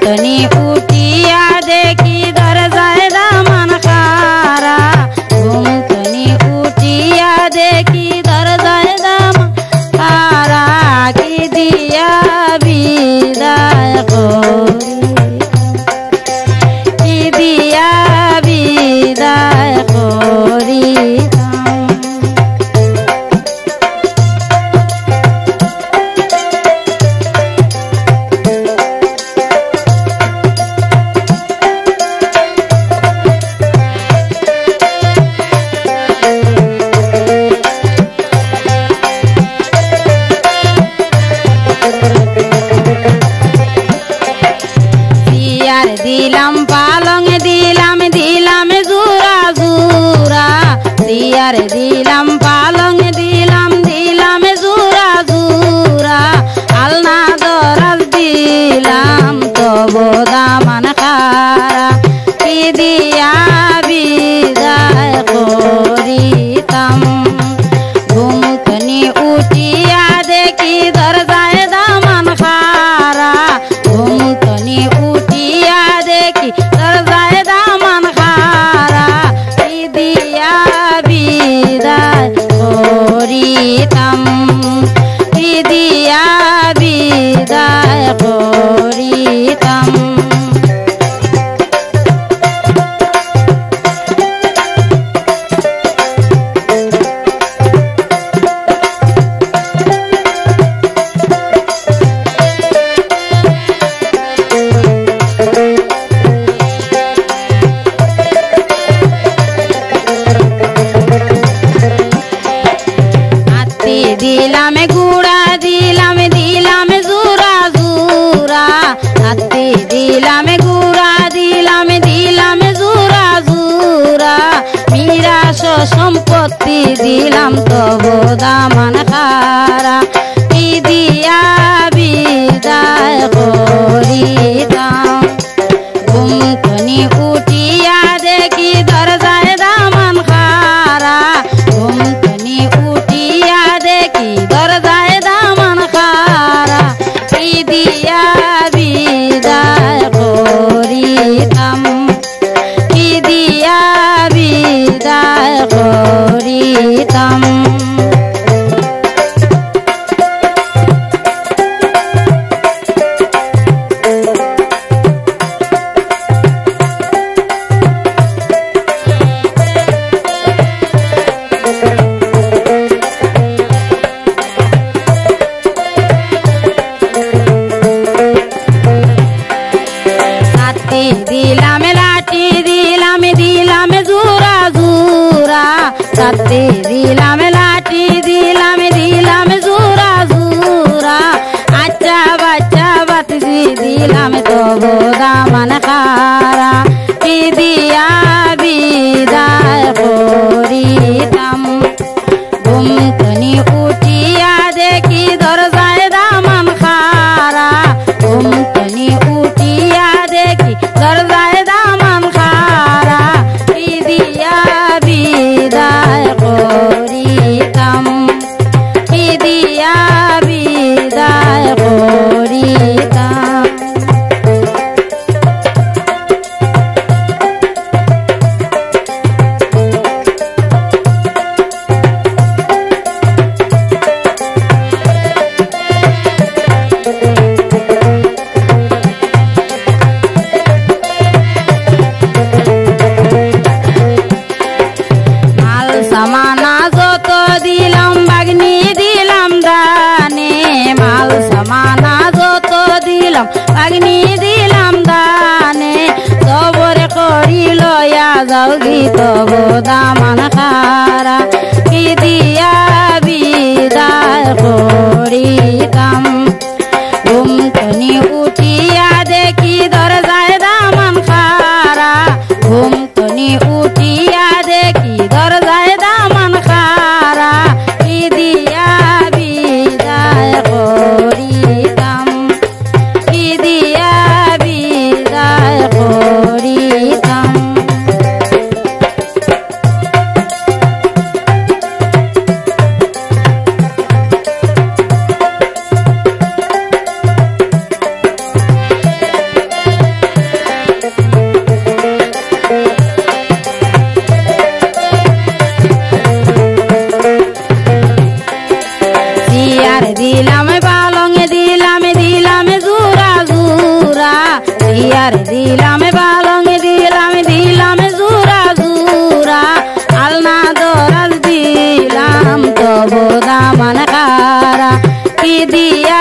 ঘুমতনি উঠিয়া দেখি দরজায় দামান খারা ঘুমতনি উঠিয়া দেখি দরজায় দামান খারা কি দিয়া বিদায় করি কি দিয়া বিদায় করি দিলাম পালং দিলাম দিলাম জুরা জুরা দিয়ার দিলাম পালং দিলাম দিলাম জুরা জুরা আলনা দরাজ দিলাম তব দামান খারা কি দিয়া বিদায় করিতাম ঘুমতনি উঠিয়া দেখি দরজায় দামান খারা ঘুমতনি উঠিয়া দেখি দরজায় দামান খারা কি দিয়া বিদায় করিতাম কি দিয়া বিদায় করিতাম দিলাম গুড়া দিলাম দিলাম জুরা জুরা হাতি দিলাম গুড়া দিলাম দিলাম জুরা জুরা মিরাস সম্পত্তি দিলাম তব দামান খারা কি দিয়া বিদায় করিতাম ঘুমতনি উঠিয়া দেখি দরজায় দামান খারা ঘুমতনি উঠিয়া দেখি দরজায় দামান খারা কি দিয়া বিদায় করিতাম কি দিয়া বিদায় করিতাম দিলাম লাঠি দিলাম দিলাম জুরা জুরা সাথে দিলাম লাঠি দিলাম দিলাম জুরা জুরা আচ্ছা বাচ্চা বাতজি দিলাম তব দামান খারা কি দিয়া বিদায় করিতাম ঘুমতনি উঠিয়া দেখি দরজায় দামান খারা ঘুমতনি উঠিয়া দেখি দরজায় দামান খারা কি দিয়া বিদায় করিতাম কি দিয়া বিদায় করিতাম সামানা যত দিলাম বাগনি দিলাম দানে মাল সামানা যত দিলাম বাগনি দিলাম দানে সবরে করি লয়া যাও গীত দামান খারা কি দিয়া বিদায় করিতাম ঘুমতনি উঠিয়া দেখি দরজায় দামান খারা ঘুমতনি উঠিয়া দেখি দরজায় দামান খারা কি দিয়া বিদায় করিতাম কি দিয়া বিদায় করিতাম ইয়ার দিলাম পালং দিলাম জুরা জুরা আলনা দরাজ দিলাম তবু দামান কারা কি দিয়া